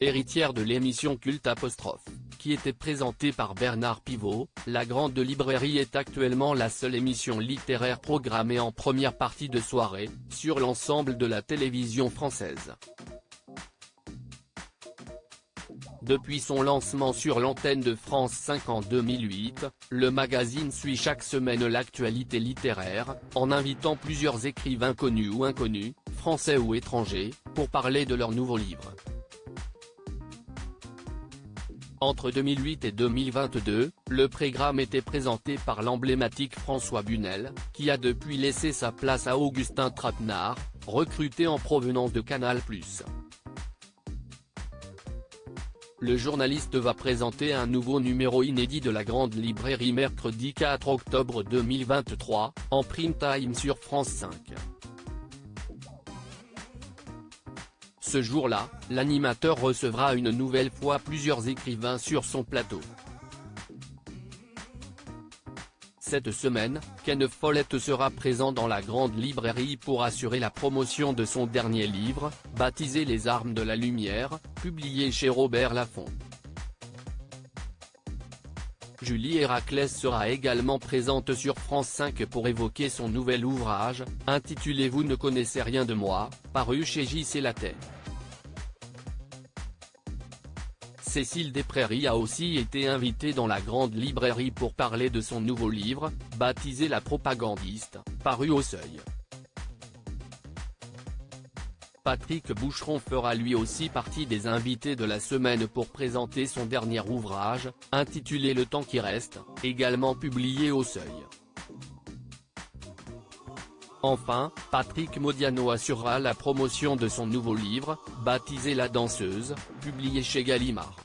Héritière de l'émission culte qui était présentée par Bernard Pivot, La Grande Librairie est actuellement la seule émission littéraire programmée en première partie de soirée, sur l'ensemble de la télévision française. Depuis son lancement sur l'antenne de France 5 en 2008, le magazine suit chaque semaine l'actualité littéraire, en invitant plusieurs écrivains connus ou inconnus, français ou étrangers, pour parler de leurs nouveaux livres. Entre 2008 et 2022, le programme était présenté par l'emblématique François Bunel, qui a depuis laissé sa place à Augustin Trapenard, recruté en provenance de Canal+. Le journaliste va présenter un nouveau numéro inédit de La Grande Librairie mercredi 4 octobre 2023, en prime time sur France 5. Ce jour-là, l'animateur recevra une nouvelle fois plusieurs écrivains sur son plateau. Cette semaine, Ken Follett sera présent dans La Grande Librairie pour assurer la promotion de son dernier livre, baptisé Les Armes de la Lumière, publié chez Robert Laffont. Julie Héraclès sera également présente sur France 5 pour évoquer son nouvel ouvrage, intitulé Vous ne connaissez rien de moi, paru chez J.C. Lattès. Cécile Desprairies a aussi été invitée dans La Grande Librairie pour parler de son nouveau livre, baptisé La Propagandiste, paru au Seuil. Patrick Boucheron fera lui aussi partie des invités de la semaine pour présenter son dernier ouvrage, intitulé Le temps qui reste, également publié au Seuil. Enfin, Patrick Modiano assurera la promotion de son nouveau livre, baptisé La Danseuse, publié chez Gallimard.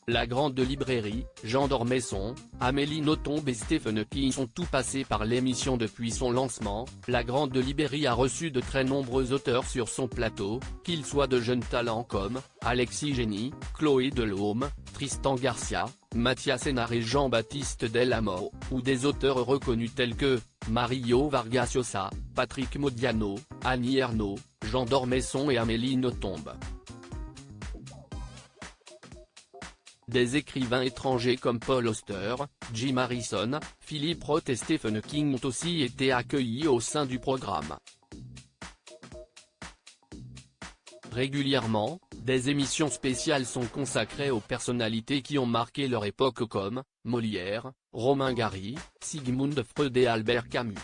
La Grande Librairie, Jean d'Ormesson, Amélie Nothomb et Stephen King sont tous passés par l'émission depuis son lancement. La Grande Librairie a reçu de très nombreux auteurs sur son plateau, qu'ils soient de jeunes talents comme Alexis Génie, Chloé Delhomme, Tristan Garcia, Mathias Hénard et Jean-Baptiste Delamore, ou des auteurs reconnus tels que Mario Vargas Llosa, Patrick Modiano, Annie Ernaux, Jean d'Ormesson et Amélie Nothomb. Des écrivains étrangers comme Paul Auster, Jim Harrison, Philip Roth et Stephen King ont aussi été accueillis au sein du programme. Régulièrement, des émissions spéciales sont consacrées aux personnalités qui ont marqué leur époque comme Molière, Romain Gary, Sigmund Freud et Albert Camus.